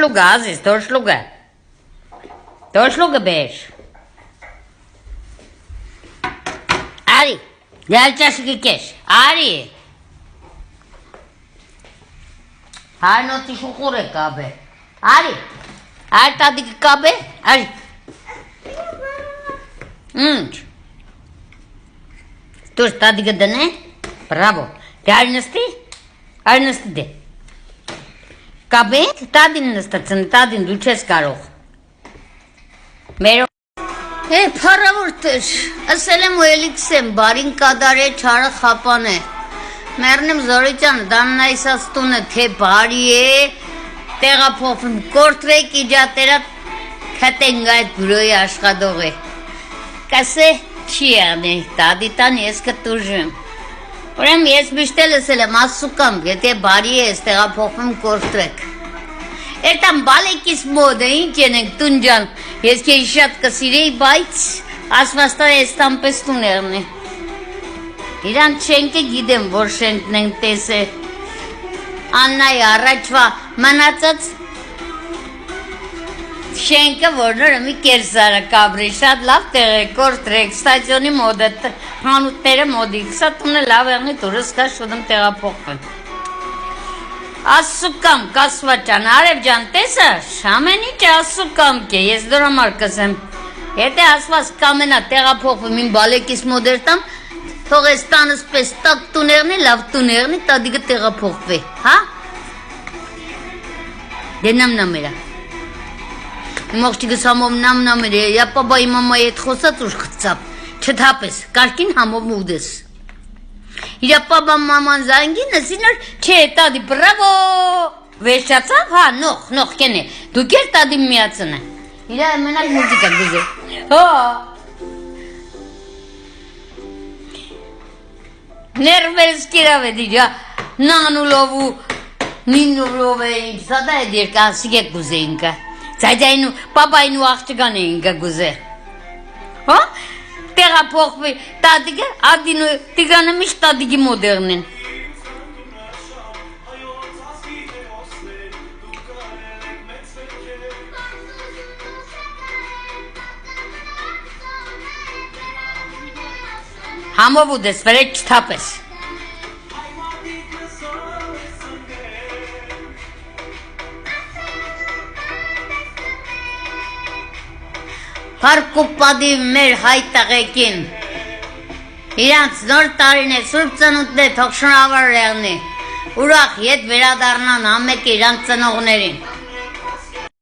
Շլուգը, ազիս, դոր շլուգը։ Դոր շլուգը բեր։ Արի, դյալ ճաշիկի կեշ, արի։ Հարնոցի շուխուր է կաբ է, արի,ար տադիկը կաբ է, արի։ Ինչ, դուր տադիկը դնե, բրավո, դե արի նստի դե։ Կաբ է, տադին նստացն, տադին դու չես կարող։ Մերո Փառավորտեր, ասել եմ ու էլիքս եմ, բարին կադար է, չարը խապան է։ Մերնեմ զորիճան, դաննայս աստուն է, թե բարի է, տեղափոխվում, կորտրեք իջատերա, կտենգ այդ բրոյի աշխատող է։ Կասե, չի անի, տադիտան ես կտուժում։ Ուրեմ ես միշտել ասել եմ, ասուկամ, եթե բարի է, ես տեղափոխվում, կորտրեք։ Երտան բալեկիս մոդ է, ինչ ենենք տունջան, ես կեի շատ կսիրեի, բայց ասվաստար ես տամպես տուներն է։ Իրան չենքը գիդեմ, որ շենքն են տես է, աննայի առաջվա մնացած շենքը, որ նորը մի կերսարը կաբրի, շատ լավ տեղ է, կորտրեք, ստացյոնի մոդ է, հանուտները մոդի, կսա տունը լավ եղնի տուրս կա շուդում տեղափոխվեն։ Ասուկամ, կասվաճան, արև ճան, տեսա, շամեն ինչ ասուկամ կե, ես դոր համար կսեմ, եթե ասված կամենա տեղափոխվում իմ բալեկիս մոդերտամ, թող ես տանս պես տակ տուներն է, լավ տուներն է, տադիկը տեղափոխվե, հա? Դե նամնամերա, իմ աղջիկս համով նամնամեր է, յապաբայի մամայի հետ խոսած ուշ խծապ, չթապես, կարկին համով մուդես։ Իրա պապա մաման զանգին ասինար, չէ, տադի, բրավո, վերջացավ, հա, նող կեն է, դուք էր տադի միացն է, իրա մենակ մուզիկա գուզե, հա, ներվերս կիրավ է դիրա, նանուլով ու նինուլով է ինք, սադա է դիր կասիկ է գուզե ինկա, ծայդայնու, պապայնու աղջկան է ինկա գուզե, հա, տեղափոխվի տադիկը, ադինու տիգանը միշտ տադիկի մոդերն են։ Համով ու դես վրետ չթապես։ Պարկուպադի մեր հայտաղեկին, իրանց նոր տարին է, սուրբ ծնուտն է, թող շնորհավոր եղնի, ուրախ ետ վերադառնան ամեկ իրանց ծնողներին։